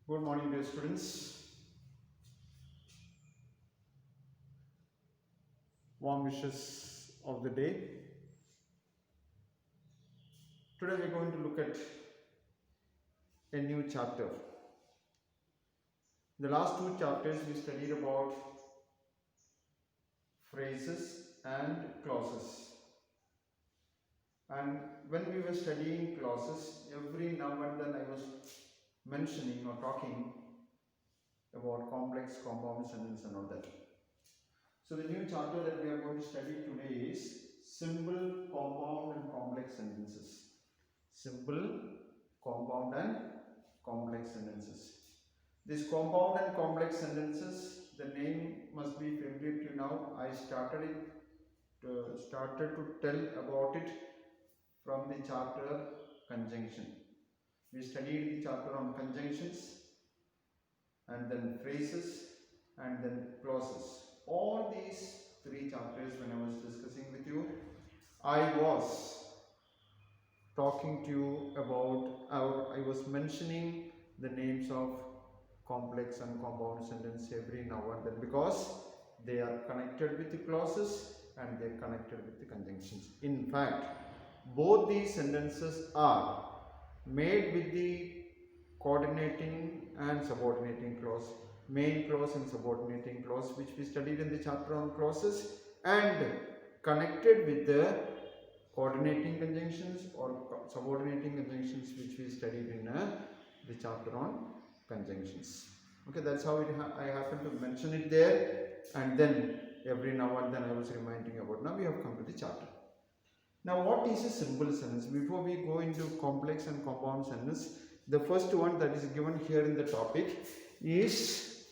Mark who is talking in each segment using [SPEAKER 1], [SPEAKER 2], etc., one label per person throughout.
[SPEAKER 1] Good morning, dear students. Warm wishes of the day. Today we are going to look at a new chapter. The last two chapters we studied about phrases and clauses. And when we were studying clauses, every now and then I was mentioning or talking about complex compound sentence and all that. So the new chapter that we are going to study today is simple, compound and complex sentences. Simple, compound and complex sentences. These compound and complex sentences, the name must be familiar to you now. I started to tell about it from the chapter conjunction. We studied the chapter on conjunctions and then phrases and then clauses. All these three chapters, when I was discussing with you, I was talking to you about I was mentioning the names of complex and compound sentence every now and then because they are connected with the clauses and they are connected with the conjunctions. In fact, both these sentences are made with the coordinating and subordinating clause, main clause and subordinating clause, which we studied in the chapter on clauses, and connected with the coordinating conjunctions or subordinating conjunctions, which we studied in the chapter on conjunctions. Okay, that's how I happen to mention it there, and then every now and then I was reminding about. Now we have come to the chapter. Now, what is a simple sentence? Before we go into complex and compound sentence, the first one that is given here in the topic is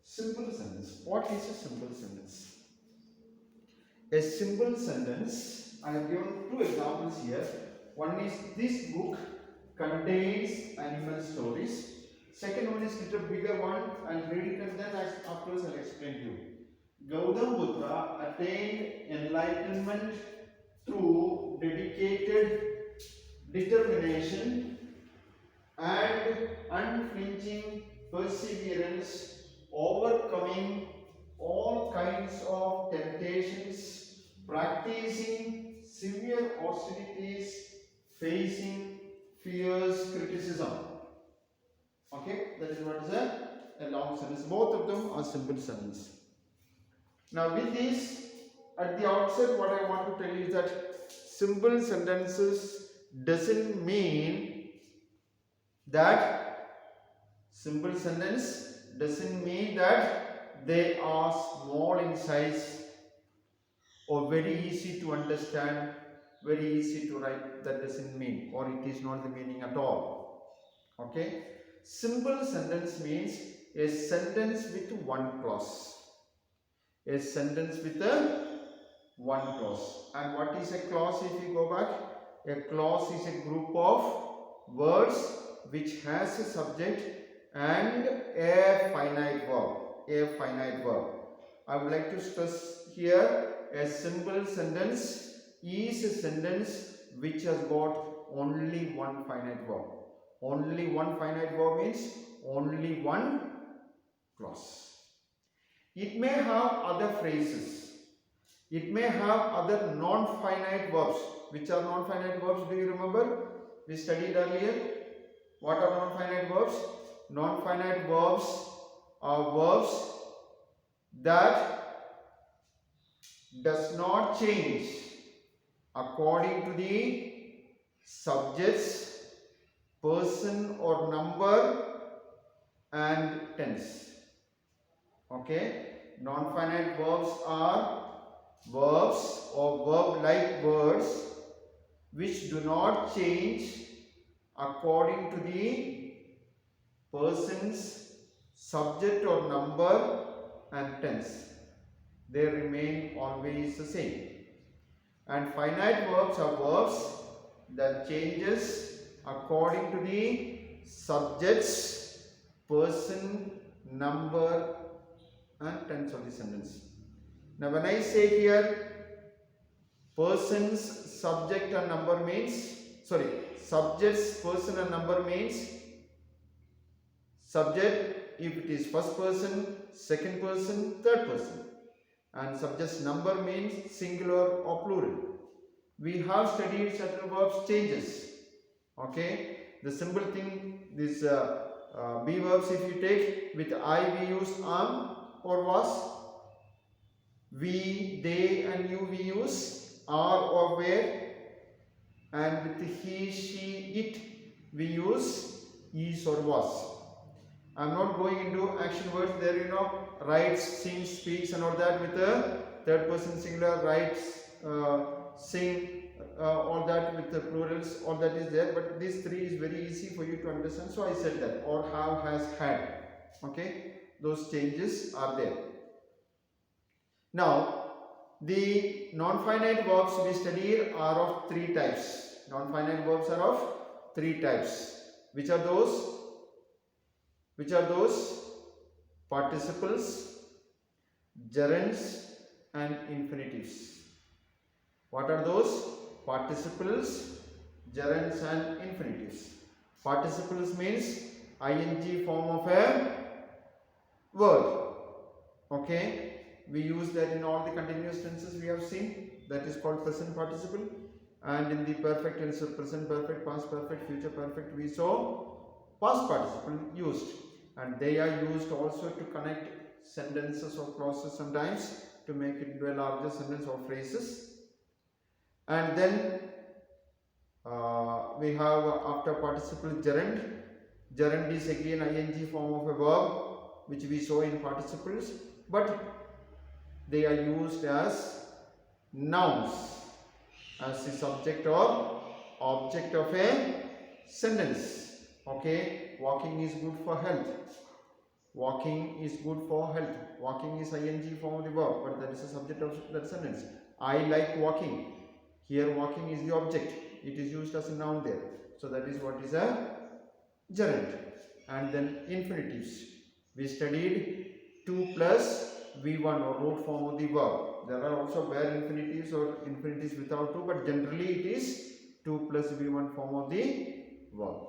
[SPEAKER 1] simple sentence. What is a simple sentence? A simple sentence, I have given two examples here. One is this book contains animal stories. Second one is little bigger one. I'll read it and then afterwards I'll explain to you. Gautam Buddha attained enlightenment through dedicated determination and unflinching perseverance, overcoming all kinds of temptations, practicing severe austerities, facing fierce criticism. Okay, that is what is a long sentence. Both of them are simple sentences. Now, with this, at the outset, what I want to tell you is that simple sentences doesn't mean that simple sentence doesn't mean that they are small in size or very easy to understand, very easy to write. That doesn't mean, or it is not the meaning at all. Okay, simple sentence means a sentence with one clause. A sentence with one clause. And what is a clause? If you go back, a clause is a group of words which has a subject and a finite verb. A finite verb. I would like to stress here, a simple sentence is a sentence which has got only one finite verb. Only one finite verb means only one clause. It may have other phrases. It may have other non-finite verbs. Which are non-finite verbs? Do you remember? We studied earlier. What are non-finite verbs? Non-finite verbs are verbs that does not change according to the subjects, person or number and tense. Okay, non-finite verbs are verbs or verb-like words which do not change according to the person's subject or number and tense. They remain always the same. And finite verbs are verbs that changes according to the subjects, person, number and tense of the sentence. Now, when I say here persons, subject and number means, subjects, person and number means subject if it is first person, second person, third person, and subject's number means singular or plural. We have studied certain verbs changes. Okay, the simple thing, this be verbs, if you take with I we use am or was, we, they and you we use are or were, and with he, she, it we use is or was. I am not going into action words there, you know, writes, sings, speaks and all that with a third person singular, writes, sing, all that with the plurals, all that is there, but these three is very easy for you to understand, so I said that, or have, has, had. Okay, those changes are there. Now, the non-finite verbs we studied are of three types. Non-finite verbs are of three types. Which are those? Which are those? Participles, gerunds and infinitives. What are those? Participles, gerunds and infinitives. Participles means ing form of a word. Okay, we use that in all the continuous tenses we have seen. That is called present participle. And in the perfect tense, present perfect, past perfect, future perfect, we saw past participle used, and they are used also to connect sentences or clauses sometimes to make it into a larger sentence or phrases. And then we have after participle gerund. Gerund is again ing form of a verb which we saw in participles, but they are used as nouns, as the subject or object of a sentence. Okay, walking is good for health. Walking is good for health. Walking is ing form of the verb, but that is the subject of that sentence. I like walking. Here walking is the object. It is used as a noun there. So that is what is a gerund. And then infinitives. We studied 2 plus V1 or root form of the verb. There are also bare infinitives or infinitives without 2, but generally it is 2 plus V1 form of the verb.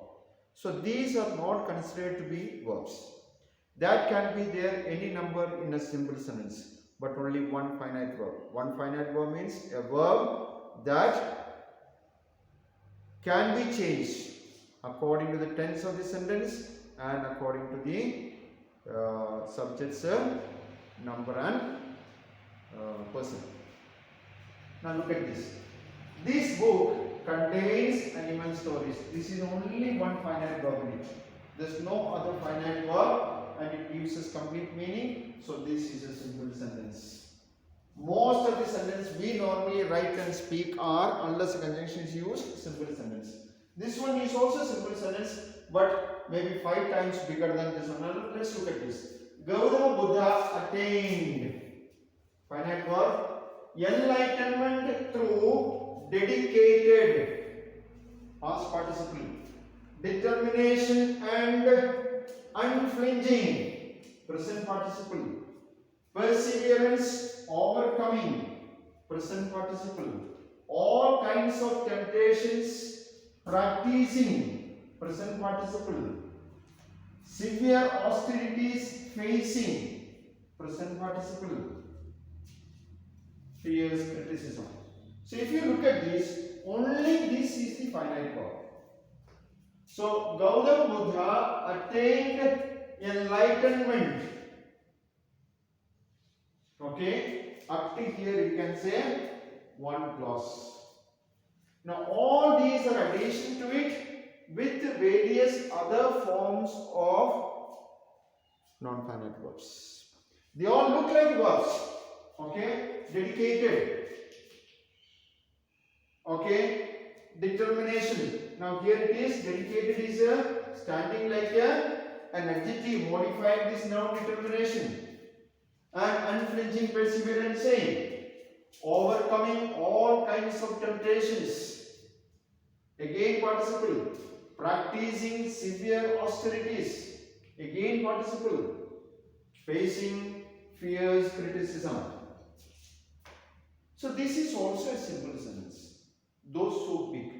[SPEAKER 1] So these are not considered to be verbs. That can be there any number in a simple sentence, but only one finite verb. One finite verb means a verb that can be changed according to the tense of the sentence and according to the subject's number and person. Now look at this. This book contains animal stories. This is only one finite verb in it. There is no other finite verb and it gives us complete meaning. So this is a simple sentence. Most of the sentences we normally write and speak are, unless a conjunction is used, simple sentence. This one is also a simple sentence, but maybe 5 times bigger than this one. Now let's look at this. Gautama Buddha attained, finite verb, enlightenment through dedicated, past participle, determination and unflinching, present participle, perseverance, overcoming, present participle, all kinds of temptations, practicing, present participle, severe austerities, facing, present participle, fierce criticism. So if you look at this, only this is the finite verb. So Gautama Buddha attained enlightenment. Okay, up to here you can say one clause. Now all these are addition to it with various other forms of non-finite verbs. They all look like verbs. Okay, dedicated. Okay, determination. Now here it is, dedicated is standing like an adjective modifying this noun determination. And unflinching perseverance, saying, overcoming all kinds of temptations. Again participle, practicing severe austerities. Again participle, facing fierce criticism. So this is also a simple sentence, though so big.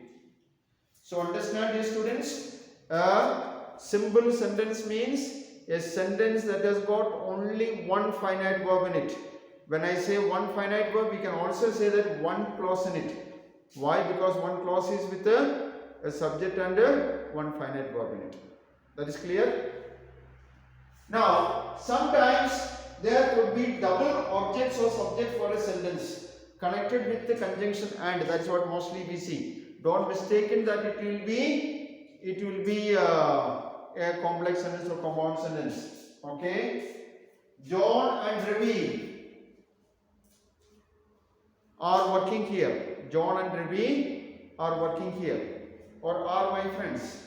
[SPEAKER 1] So understand, dear students, a simple sentence means a sentence that has got only one finite verb in it. When I say one finite verb, we can also say that one clause in it. Why? Because one clause is with a subject and one finite verb in it. That is clear? Now, sometimes there could be double objects or subject for a sentence connected with the conjunction and. That's what mostly we see. Don't mistake that it will be a complex sentence or compound sentence. Okay? John and Ravi are working here. John and Ravi are working here, or are my friends.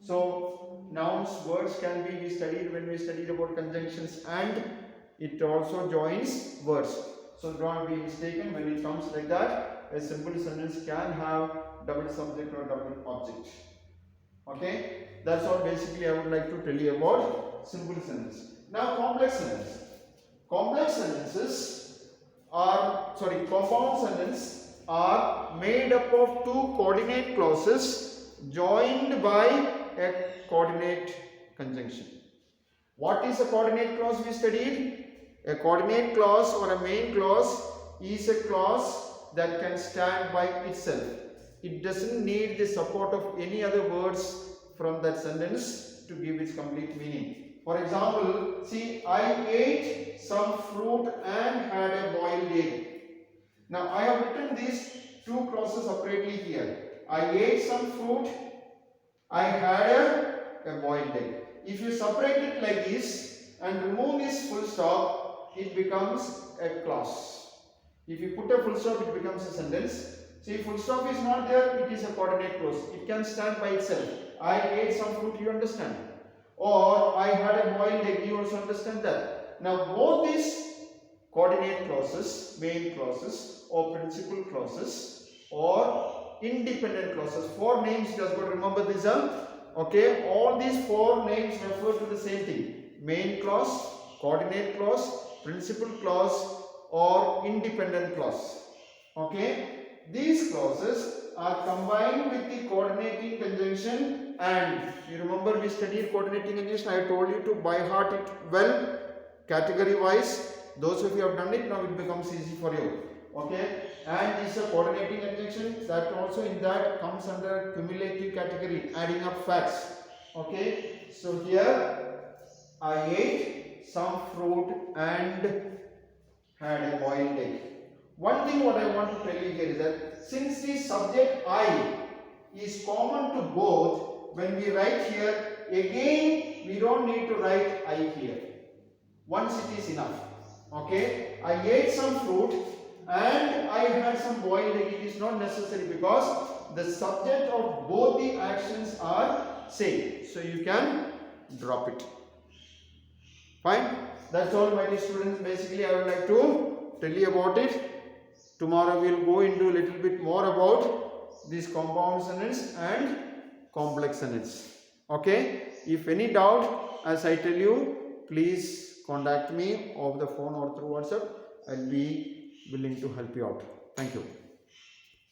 [SPEAKER 1] So nouns, words can be, we studied when we studied about conjunctions, and it also joins words. So don't be mistaken when it comes like that. A simple sentence can have double subject or double object. Okay, that's all basically I would like to tell you about simple sentence. Now complex sentence. Compound sentences are made up of two coordinate clauses joined by a coordinate conjunction. What is a coordinate clause we studied? A coordinate clause or a main clause is a clause that can stand by itself. It doesn't need the support of any other words from that sentence to give its complete meaning. For example, see, I ate some fruit and had a boiled egg. Now I have written these two clauses separately here. I ate some fruit, I had a boiled egg. If you separate it like this and remove this full stop, it becomes a clause. If you put a full stop, it becomes a sentence. See, full stop is not there, it is a coordinate clause. It can stand by itself. I ate some fruit, you understand. Or I had a boiled egg, you also understand that. Now both these coordinate clauses, main clauses or principal clauses or independent clauses, four names you just got to remember this. Okay, all these four names refer to the same thing. Main clause, coordinate clause, principal clause or independent clause. Okay, these clauses are combined with the coordinating conjunction and. You remember we studied coordinating conjunction. I told you to by heart it well, category wise. Those of you have done it, now it becomes easy for you. Okay, and this is a coordinating conjunction that also in that comes under cumulative category, adding up facts. Okay, so here I ate some fruit and had a boiled egg. One thing what I want to tell you here is that since the subject I is common to both, when we write here, again we don't need to write I here. Once it is enough. Okay, I ate some fruit and I had some boiled egg. It is not necessary because the subject of both the actions are same. So you can drop it. Fine. That's all, my dear students. Basically I would like to tell you about it. Tomorrow we will go into a little bit more about this compound sentence and complex sentence. Okay, if any doubt, as I tell you, please contact me over the phone or through WhatsApp. I'll be willing to help you out. Thank you.